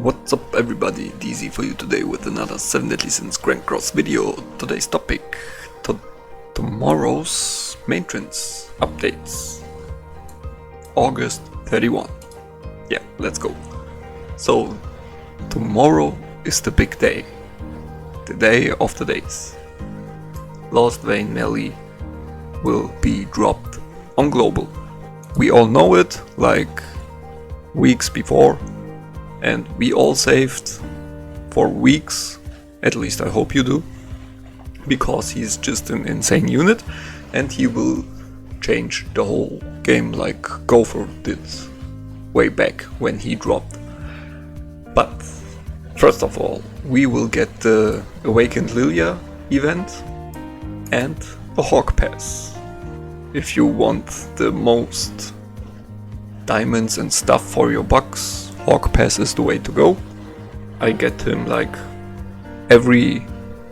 What's up everybody, DZ for you today with another 7 Deadly Sins Grand Cross video. Today's topic, tomorrow's maintenance updates. August 31. Yeah, let's go. So, tomorrow is the big day. The day of the days. Lost Vein Meli will be dropped on Global. We all know it, like weeks before. And we all saved for weeks, at least I hope you do, because he's just an insane unit and he will change the whole game like Gopher did way back when he dropped. But first of all, we will get the Awakened Lilia event and a Hawk Pass. If you want the most diamonds and stuff for your bucks, Hawk Pass is the way to go. I get him like every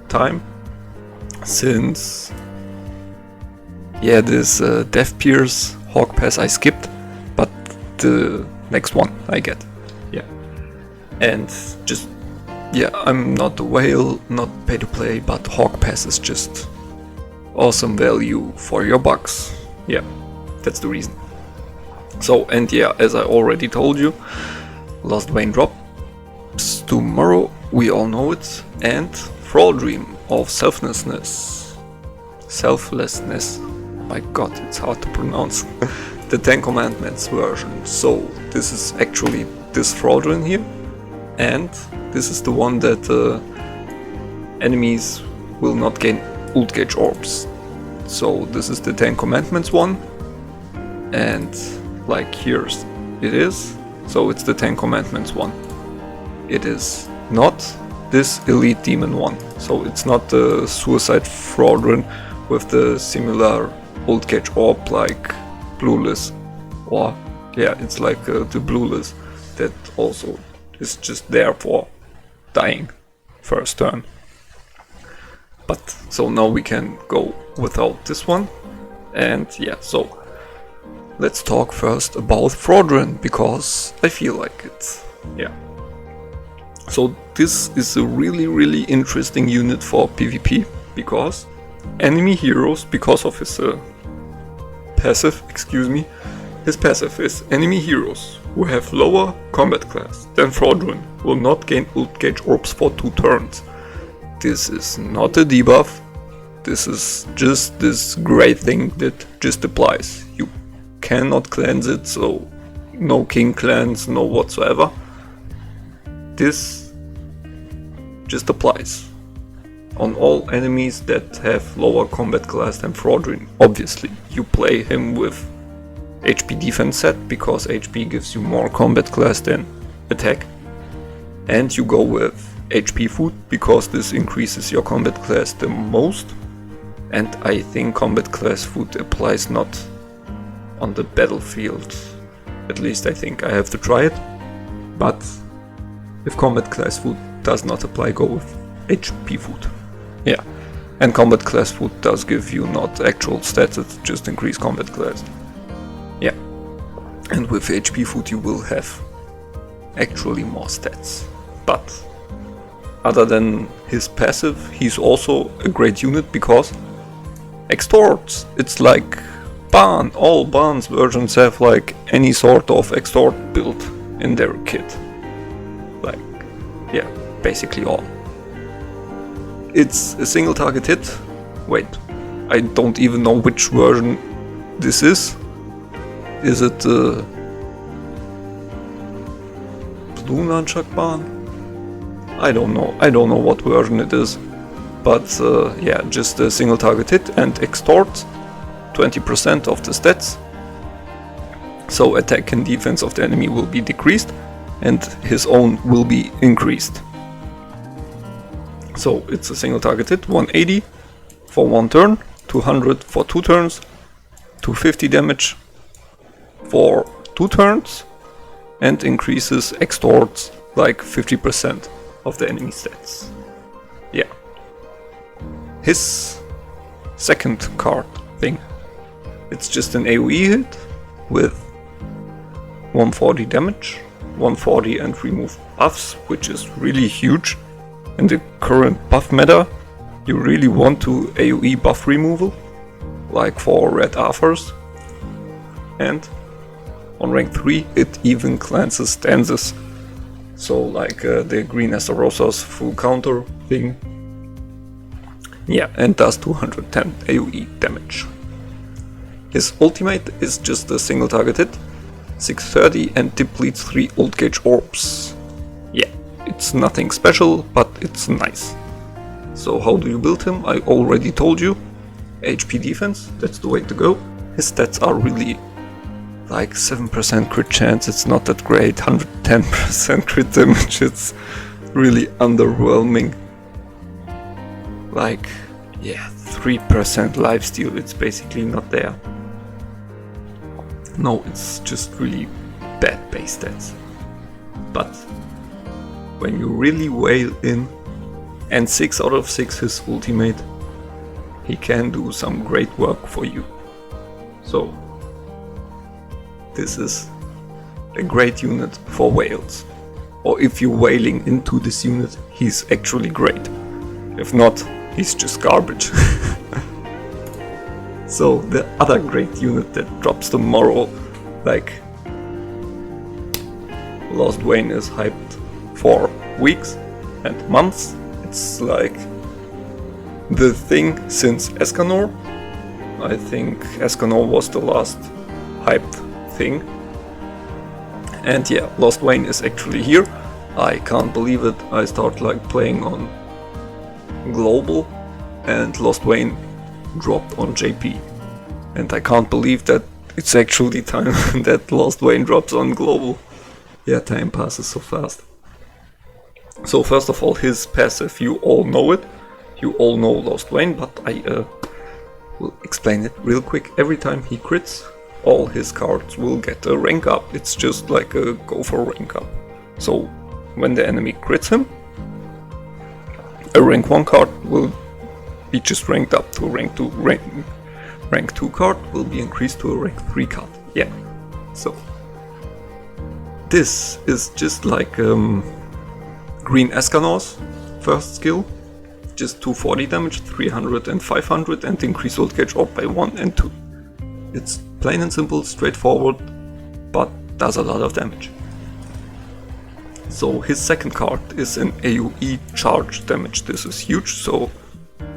time since this Death Pierce Hawk Pass I skipped, but the next one I get. And just I'm not a whale, not pay to play, but Hawk Pass is just awesome value for your bucks. That's the reason. So, and as I already told you, Lost Vein drops tomorrow, we all know it, and Fraudrin of Selflessness. My god, it's hard to pronounce. The 10 Commandments version. So, this is actually this Fraudrin here, and this is the one that enemies will not gain ult gauge orbs. So, this is the 10 Commandments one, and like here's it is. So it's the 10 Commandments one. It is not this Elite Demon one. So it's not the Suicide Fraudrin with the similar ult gauge orb like Blueless. Or it's like the Blueless that also is just there for dying first turn. But so now we can go without this one. And so let's talk first about Fraudrin, because I feel like it. So this is a really interesting unit for PvP, because enemy heroes, because of his passive, his passive is enemy heroes who have lower combat class than Fraudrin will not gain ult gauge orbs for 2 turns. This is not a debuff, this is just this great thing that just applies. You cannot cleanse it, so no king cleanse, no whatsoever. This just applies on all enemies that have lower combat class than Fraudrin. Obviously, you play him with HP defense set, because HP gives you more combat class than attack. And you go with HP food, because this increases your combat class the most. And I think combat class food applies not on the battlefield, at least I think. I have to try it, but if combat class food does not apply, go with HP food. And combat class food does give you not actual stats, it just increase combat class. And with HP food you will have actually more stats. But other than his passive, he's also a great unit because extorts. It's like Barn. All Barn's versions have like any sort of extort build in their kit. Like, basically all. It's a single target hit. Wait, I don't even know which version this is. Is it the Blue Nunchuck Barn? I don't know what version it is. But just a single target hit and extort 20% of the stats. So attack and defense of the enemy will be decreased and his own will be increased. So it's a single target hit, 180 for 1 turn, 200 for 2 turns, 250 damage for 2 turns, and increases extorts like 50% of the enemy stats. His second card thing, it's just an AoE hit with 140 damage, 140 and remove buffs, which is really huge. In the current buff meta, you really want to AoE buff removal, like for red Arthurs. And on rank 3 it even cleanses stances, so like the green Estarosa's full counter thing. Yeah, and does 210 AoE damage. His ultimate is just a single target hit, 630, and depletes 3 old gauge orbs. Yeah, it's nothing special, but it's nice. So how do you build him? I already told you. HP defense, that's the way to go. His stats are really like 7% crit chance, it's not that great, 110% crit damage, it's really underwhelming. Like, yeah, 3% lifesteal, it's basically not there. No, it's just really bad base stats. But when you really wail in, and 6 out of 6 his ultimate, he can do some great work for you. So this is a great unit for whales. Or if you're whaling into this unit, he's actually great. If not, he's just garbage. So the other great unit that drops tomorrow, like Lost Wayne, is hyped for weeks and months. It's like the thing since Escanor. I think Escanor was the last hyped thing. And yeah, Lost Wayne is actually here. I can't believe it. I start like playing on global and Lost Wayne dropped on JP. And I can't believe that it's actually time that Lost Wayne drops on global. Yeah, time passes so fast. So first of all, his passive, you all know it. You all know Lost Wayne, but I will explain it real quick. Every time he crits, all his cards will get a rank up. It's just like a go for rank up. So when the enemy crits him, a rank 1 card will be just ranked up to a rank 2. Rank 2 card will be increased to a rank 3 card. Yeah. So this is just like Green Escanor's first skill. Just 240 damage, 300 and 500, and increase old gauge orb by 1 and 2. It's plain and simple, straightforward, but does a lot of damage. So his second card is an AoE charge damage. This is huge, so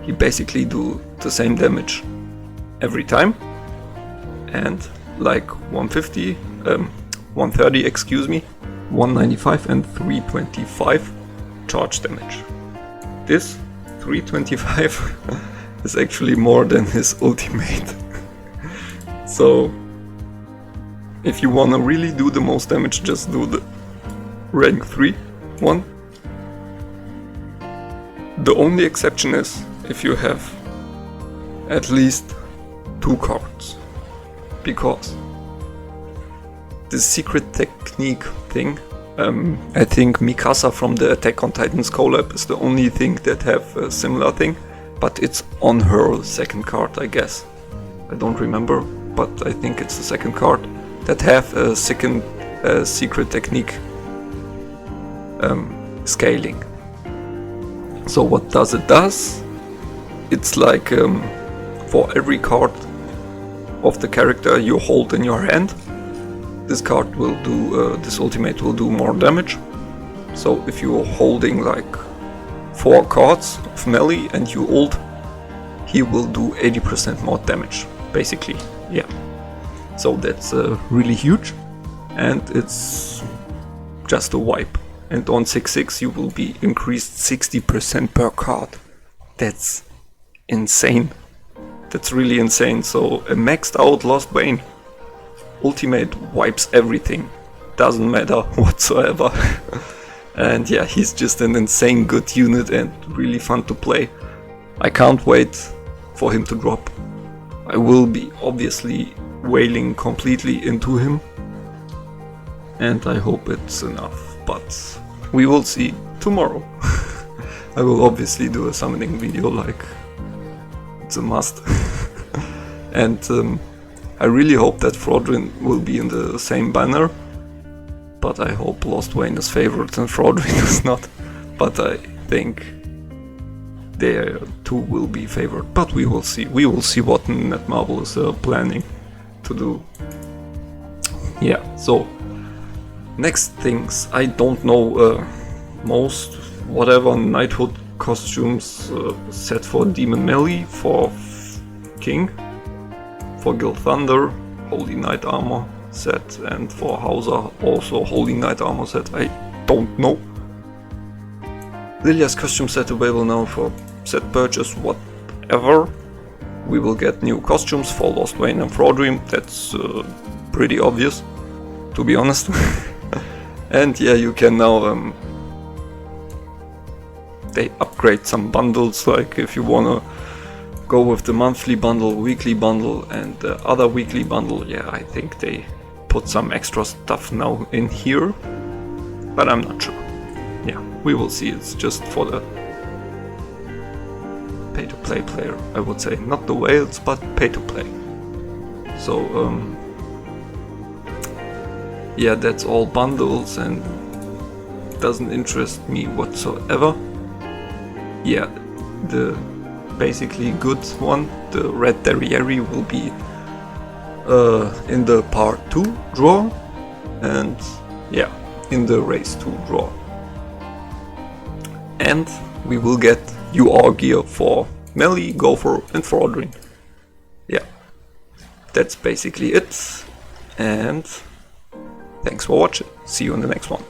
he basically do the same damage every time. And like 150, 130, excuse me, 195 and 325 charge damage. This 325 is actually more than his ultimate. So if you wanna really do the most damage, just do the rank 3 one. The only exception is if you have at least 2 cards, because the secret technique thing, I think Mikasa from the Attack on Titans collab is the only thing that have a similar thing, but it's on her second card, I guess. I don't remember, but I think it's the second card that have a second secret technique scaling. So what does it does? It's like for every card of the character you hold in your hand, this card will do, this ultimate will do more damage. So if you're holding like 4 cards of Meli and you ult, he will do 80% more damage, basically. Yeah. So that's really huge, and it's just a wipe. And on 6/6 you will be increased 60% per card. That's insane. That's really insane. So a maxed out Lost Wayne ultimate wipes everything. Doesn't matter whatsoever. And yeah, he's just an insane good unit and really fun to play. I can't wait for him to drop. I will be obviously wailing completely into him, and I hope it's enough, but we will see tomorrow. I will obviously do a summoning video, like it's a must. And I really hope that Fraudrin will be in the same banner, but I hope Lost Wayne is favored and Fraudrin is not. But I think they two will be favored. But we will see. We will see what Netmarble is planning to do. Yeah. So next things, I don't know. Most whatever knighthood costumes set for Demon Meli, for King, for Guild Thunder, Holy Knight armor set, and for Hauser also Holy Knight armor set. I don't know. Lilia's costume set available now for set purchase, whatever. We will get new costumes for Lost Wayne and Fraudrin. That's pretty obvious, to be honest. And yeah, you can now they upgrade some bundles, like if you wanna go with the monthly bundle, weekly bundle, and the other weekly bundle. Yeah, I think they put some extra stuff now in here, but I'm not sure. Yeah, we will see. It's just for the pay-to-play player, I would say. Not the whales, but pay-to-play. So, yeah, that's all bundles and doesn't interest me whatsoever. Yeah, the basically good one, the Red Derriere, will be in the part 2 draw, and yeah, in the race 2 draw. And we will get UR gear for Meli, Gopher and Fraudrin. Yeah, that's basically it, and thanks for watching. See you in the next one.